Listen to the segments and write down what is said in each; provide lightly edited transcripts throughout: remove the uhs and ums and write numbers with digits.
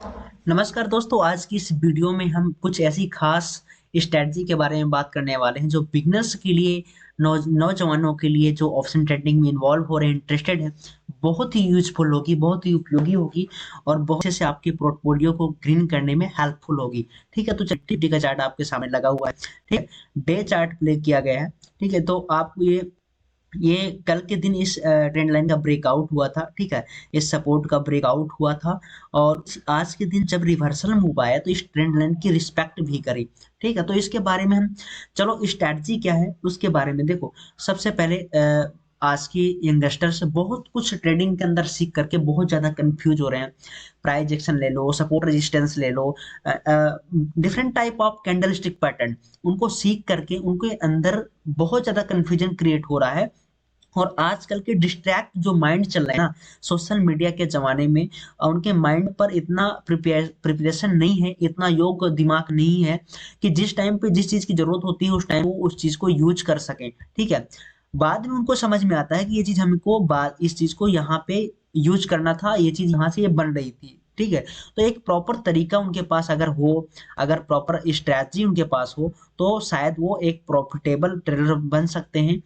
नमस्कार दोस्तों, आज की इस वीडियो में हम कुछ ऐसी खास स्ट्रैटेजी के बारे में बात करने वाले हैं जो बिगिनर्स के लिए नौजवानों के लिए जो ऑप्शन ट्रेडिंग में इन्वॉल्व हो रहे हैं, इंटरेस्टेड हैं, बहुत ही यूजफुल होगी, बहुत ही उपयोगी होगी और बहुत अच्छे से आपके पोर्टफोलियो को ग्रीन करने में हेल्पफुल होगी। ठीक है, तो निफ्टी का चार्ट आपके सामने लगा हुआ है। ठीक है, डे चार्ट प्ले किया गया है। ठीक है, तो आप ये कल के दिन इस ट्रेंड लाइन का ब्रेकआउट हुआ था। ठीक है, इस सपोर्ट का ब्रेकआउट हुआ था और आज के दिन जब रिवर्सल मूव आया तो इस ट्रेंड लाइन की रिस्पेक्ट भी करी। ठीक है, तो इसके बारे में हम चलो स्ट्रैटेजी क्या है उसके बारे में देखो। सबसे पहले आज की यंगस्टर्स बहुत कुछ ट्रेडिंग के अंदर सीख करके बहुत ज्यादा कंफ्यूज हो रहे हैं। प्राइस एक्शन ले लो, सपोर्ट रेजिस्टेंस ले लो, different type of candlestick pattern, उनको सीख करके उनके अंदर बहुत ज्यादा कंफ्यूजन क्रिएट हो रहा है। और आजकल के डिस्ट्रैक्ट जो माइंड चल रहा है ना सोशल मीडिया के जमाने में, उनके माइंड पर इतना प्रिपरेशन नहीं है, इतना योग दिमाग नहीं है कि जिस टाइम पे जिस चीज की जरूरत होती है उस टाइम वो उस चीज को यूज कर सकें। ठीक है, बाद में उनको समझ में आता है कि ये चीज हमको बाद इस चीज को यहाँ पे यूज करना था, ये चीज यहाँ से ये बन रही थी। ठीक है, तो एक प्रॉपर तरीका उनके पास अगर हो, अगर प्रॉपर स्ट्रैटेजी उनके पास हो, तो शायद वो एक प्रॉफिटेबल ट्रेडर बन सकते हैं।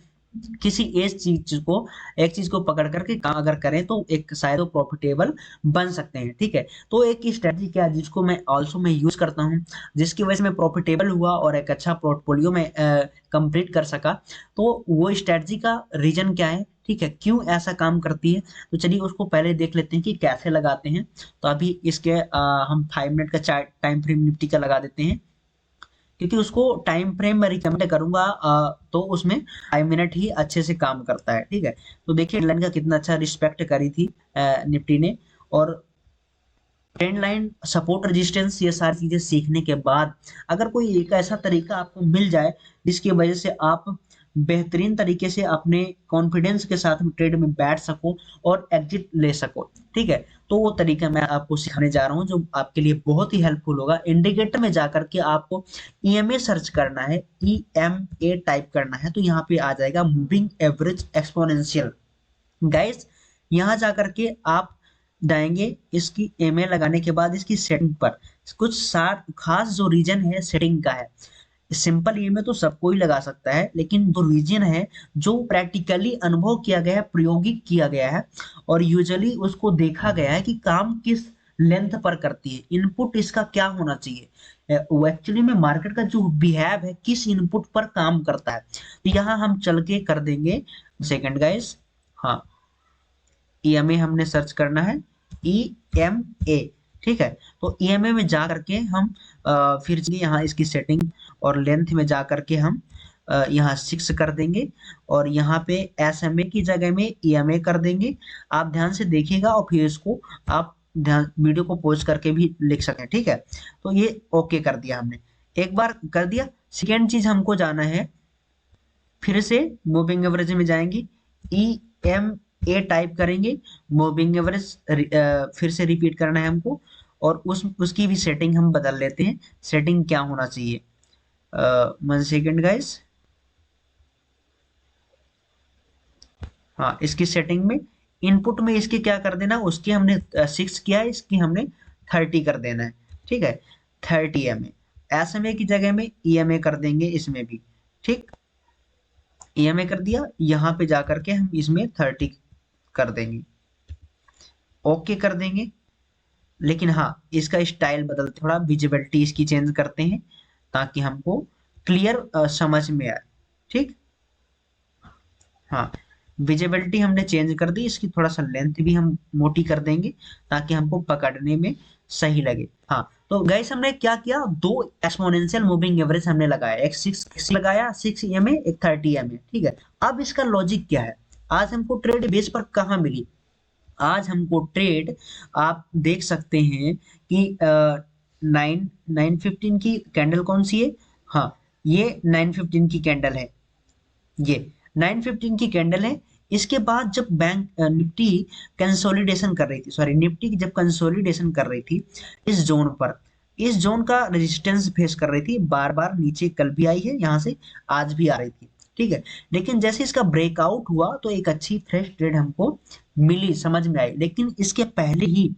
किसी एक चीज को पकड़ करके काम अगर करें तो एक शायद वो प्रॉफिटेबल बन सकते हैं। ठीक है, तो एक स्ट्रेटजी क्या है जिसको मैं यूज करता हूँ, जिसकी वजह से मैं प्रॉफिटेबल हुआ और एक अच्छा पोर्टफोलियो में कंप्लीट कर सका। तो वो स्ट्रेटजी का रीजन क्या है, ठीक है, क्यों ऐसा काम करती है, तो चलिए उसको पहले देख लेते हैं कि कैसे लगाते हैं। तो अभी इसके हम 5 मिनट का चार्ट टाइम फ्रेम निफ्टी का लगा देते हैं, क्योंकि उसको टाइम फ्रेम मैं रिकमेंड करूंगा। तो उसमें 5 मिनट ही अच्छे से काम करता है। ठीक है, तो देखिए लाइन का कितना अच्छा रिस्पेक्ट करी थी निफ्टी ने। और ट्रेंड लाइन, सपोर्ट, रेजिस्टेंस, ये सारी चीजें सीखने के बाद अगर कोई एक ऐसा तरीका आपको मिल जाए जिसकी वजह से आप बेहतरीन तरीके से अपने कॉन्फिडेंस के साथ ट्रेड में बैठ सको और एग्जिट ले सको। ठीक है, तो वो तरीका मैं आपको सिखाने जा रहा हूँ जो आपके लिए बहुत ही हेल्पफुल होगा। इंडिकेटर में जाकर के आपको ईएमए सर्च करना है, ईएमए टाइप करना है, तो यहाँ पे आ जाएगा मूविंग एवरेज एक्सपोनेंशियल। गाइस, यहाँ जाकर के आप जाएंगे, इसकी एमए लगाने के बाद इसकी सेटिंग पर कुछ सात खास जो रीजन है सेटिंग का है। सिंपल ईएमए तो सबको ही लगा सकता है, लेकिन जो रीजन है जो प्रैक्टिकली अनुभव किया गया है, प्रायोगिक किया गया है और यूजुअली उसको देखा गया है कि काम किस लेंथ पर करती है, इनपुट इसका क्या होना चाहिए, वो एक्चुअली में मार्केट का जो बिहेव है किस इनपुट पर काम करता है। तो यहाँ हम चल के कर देंगे। सेकंड गाइस, हाँ, ईएमए हमने सर्च करना है, ईएमए। ठीक है, तो ईएमए में जा करके हम फिर यहाँ इसकी सेटिंग और लेंथ में जा करके हम यहाँ 6 कर देंगे और यहाँ पे एसएमए की जगह में ईएमए कर देंगे। आप ध्यान से देखिएगा और फिर इसको आप ध्यान वीडियो को पॉज करके भी लिख सकें। ठीक है, तो ये ओके कर दिया हमने, एक बार कर दिया। सेकेंड चीज हमको जाना है, फिर से मूविंग एवरेज में जाएंगे, ई एम ए टाइप करेंगे, मूविंग एवरेज फिर से रिपीट करना है हमको और उसकी भी सेटिंग हम बदल लेते हैं। सेटिंग क्या होना चाहिए, 1 सेकेंड गाइस। हाँ, इसकी सेटिंग में इनपुट में इसके क्या कर देना, उसकी हमने 6 किया है, इसकी हमने 30 कर देना है। ठीक है, 30 एसएमए की जगह में ईएमए कर देंगे इसमें भी। ठीक, ईएमए कर दिया, यहाँ पे जाकर के हम इसमें 30 कर देंगे, ओके कर देंगे। लेकिन हाँ, इसका स्टाइल बदल, थोड़ा विजिबिलिटी इसकी चेंज करते हैं ताकि हमको क्लियर समझ में आए। ठीक, हाँ, विजिबिलिटी हमने चेंज कर दी, इसकी थोड़ा सा लेंथ भी हम मोटी कर देंगे ताकि हमको पकड़ने में सही लगे। हाँ, तो गाइस हमने क्या किया, दो एक्सपोनेंशियल मूविंग एवरेज हमने लगाया, एक 6 लगाया, 6 ईएमए, एक 30 ईएमए। ठीक है, अब इसका लॉजिक क्या है, आज हमको ट्रेड बेस पर कहाँ मिली। आज हमको ट्रेड, आप देख सकते हैं कि 9:15 की कैंडल कौन सी है, हाँ, ये 9:15 की कैंडल है, ये 9:15 की कैंडल है। इसके बाद जब बैंक निफ्टी कंसोलिडेशन कर रही थी, सॉरी, निफ्टी की जब कंसोलिडेशन कर रही थी इस जोन पर, इस जोन का रेजिस्टेंस फेस कर रही थी, बार बार नीचे कल भी आई है, यहाँ से आज भी आ रही थी। ठीक है, लेकिन जैसे इसका ब्रेकआउट हुआ तो एक अच्छी फ्रेश ट्रेड हमको मिली, समझ में आई। लेकिन इसके पहले ही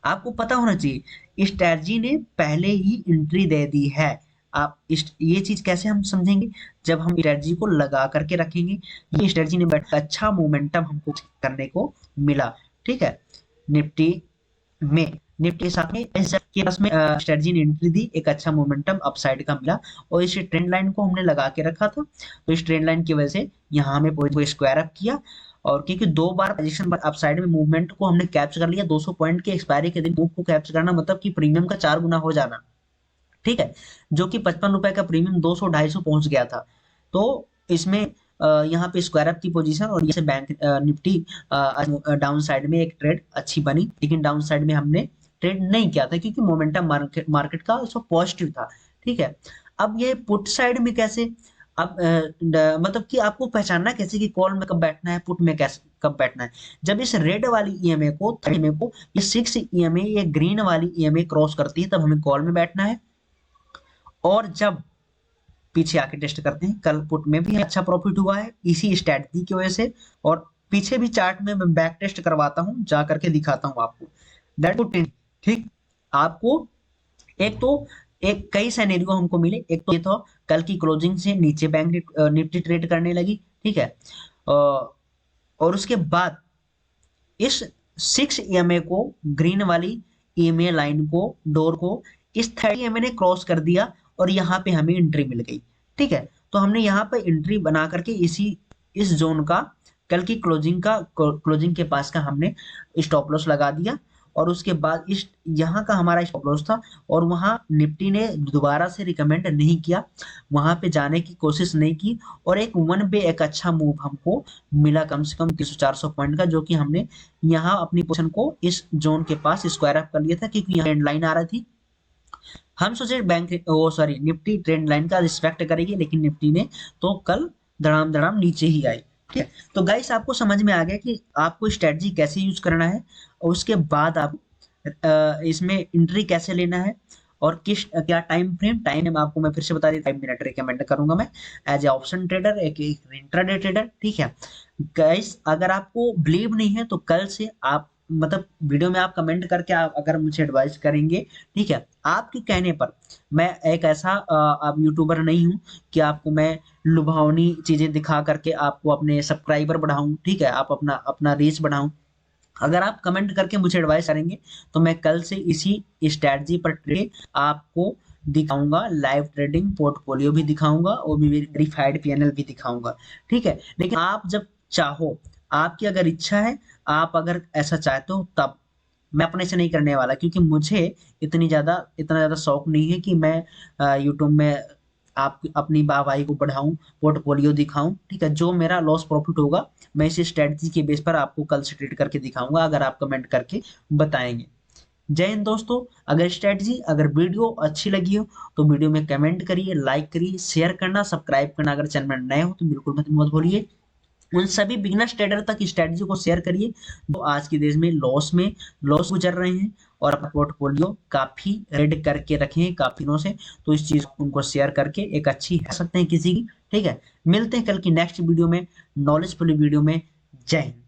आपको पता होना चाहिए स्ट्रैटेजी ने पहले ही एंट्री दे दी है। आप ये चीज कैसे हम समझेंगे, जब हम स्ट्रैटेजी को लगा करके रखेंगे, ये स्ट्रैटेजी ने अच्छा मोमेंटम हमको करने को मिला। ठीक है, निफ्टी में, निफ्टी के साथ में के पास में स्ट्रेटजी ने एंट्री दी, एक अच्छा मोमेंटम अपसाइड का मिला और इस ट्रेंड लाइन को हमने लगा के रखा था। तो इस ट्रेंड लाइन की वजह से यहाँ हमें पोजीशन को स्क्वायर अप किया, और क्योंकि दो बार पोजीशन पर अपसाइड में मूवमेंट को हमने कैप्चर कर लिया, 200 पॉइंट के एक्सपायरी के दिन मूव को कैप्चर करना मतलब कि प्रीमियम का 4 गुना हो जाना। ठीक है, जो कि 55 रुपए का प्रीमियम 200 250 पहुंच गया था। तो इसमें यहाँ पे स्क्वायर अप की पोजीशन, और ये से बैंक निफ्टी डाउन साइड में एक ट्रेड अच्छी बनी, लेकिन डाउन साइड में हमने ट्रेड नहीं किया था क्योंकि मोमेंटम मार्केट का सो पॉजिटिव था। ठीक है, अब ये पुट साइड में कैसे, अब मतलब कि आपको पहचानना कैसे कि कॉल में कब बैठना है, पुट में कैसे कब बैठना है। जब इस रेड वाली ईएमए को, ईएमए को, ये 6 ईएमए, ये ग्रीन वाली ईएमए क्रॉस करती है, तब हमें कॉल में बैठना है। और जब पीछे आके टेस्ट करते हैं, कल पुट में भी अच्छा प्रॉफिट हुआ है इसी स्ट्रैटेजी की वजह से, और पीछे भी चार्ट में मैं बैक टेस्ट करवाता हूं, जा करके दिखाता हूं आपको दैट पुट। ठीक, आपको एक तो एक कई सिनेरियो हमको मिले, एक तो ये था कल की क्लोजिंग से नीचे बैंक निफ्टी ट्रेड करने लगी। ठीक है, और उसके बाद इस 6 ईएमए को, ग्रीन वाली ईएमए लाइन को, डोर को, इस 30 ईएमए ने क्रॉस कर दिया और यहाँ पे हमें एंट्री मिल गई। ठीक है, तो हमने यहाँ पे एंट्री बना करके इस जोन का, कल की क्लोजिंग के पास का हमने स्टॉप लॉस लगा दिया, और उसके बाद इस यहाँ का हमारा स्टॉप लॉस था, और वहां निफ्टी ने दोबारा से रिकमेंड नहीं किया, वहां पे जाने की कोशिश नहीं की, और एक वन पे एक अच्छा मूव हमको मिला, कम से कम 300-400 पॉइंट का, जो कि हमने यहाँ अपनी पोजीशन को इस जोन के पास स्क्वायर अप कर लिया था, क्योंकि यहाँ ट्रेंड लाइन आ रही थी। हम सोचे बैंक वो सॉरी निफ्टी ट्रेंड लाइन का रिस्पेक्ट करेगी, लेकिन निफ्टी ने तो कल धड़ाम धड़ाम नीचे ही आई। ठीक है, तो गाइस आपको समझ में आ गया कि आपको स्ट्रेटजी कैसे यूज करना है, और उसके बाद आप इसमें एंट्री कैसे लेना है, और किस क्या टाइम फ्रेम, टाइम आपको मैं फिर से बता दी, 5 मिनट रिकमेंड करूंगा मैं एज ए ऑप्शन ट्रेडर, एक इंट्राडे ट्रेडर। ठीक है गाइस, अगर आपको बिलीव नहीं है तो कल से आप, मतलब वीडियो में आप कमेंट करके आप अगर मुझे एडवाइस करेंगे, ठीक है, आपके कहने पर, मैं एक ऐसा आप यूट्यूबर नहीं हूं कि आपको मैं लुभावनी चीजें दिखा करके आपको अपने सब्सक्राइबर बढ़ाऊं, ठीक है, आप अपना अपना रीच बढ़ाऊं। अगर आप कमेंट करके मुझे एडवाइस करेंगे तो मैं कल से इसी स्ट्रैटेजी पर ट्रेड आपको दिखाऊंगा, लाइव ट्रेडिंग पोर्टफोलियो भी दिखाऊंगा, और भी वेरीफाइड पीएनएल भी दिखाऊंगा। ठीक है, लेकिन आप जब चाहो, आपकी अगर इच्छा है, आप अगर ऐसा चाहते हो, तब मैं अपने से नहीं करने वाला, क्योंकि मुझे इतना ज्यादा शौक नहीं है कि मैं यूट्यूब में आप अपनी वाहवाही को बढ़ाऊं, पोर्टफोलियो दिखाऊं। ठीक है, जो मेरा लॉस प्रॉफिट होगा मैं इसी स्ट्रेटजी के बेस पर आपको कल से ट्रेड करके दिखाऊंगा, अगर आप कमेंट करके बताएंगे। जय हिंद दोस्तों, अगर स्ट्रेटजी, अगर वीडियो अच्छी लगी हो तो वीडियो में कमेंट करिए, लाइक करिए, शेयर करना, सब्सक्राइब करना, अगर चैनल में नए हो तो बिल्कुल मत भूलिए। उन सभी बिगनर्स ट्रेडर तक स्ट्रेटजी को शेयर करिए जो आज के देश में लॉस गुजर रहे हैं, और अपना पोर्टफोलियो काफी रेड करके रखे हैं काफी दिनों से, तो इस चीज को उनको शेयर करके एक अच्छी कर सकते हैं किसी की। ठीक है, मिलते हैं कल की नेक्स्ट वीडियो में, नॉलेजफुल वीडियो में। जय हिंद।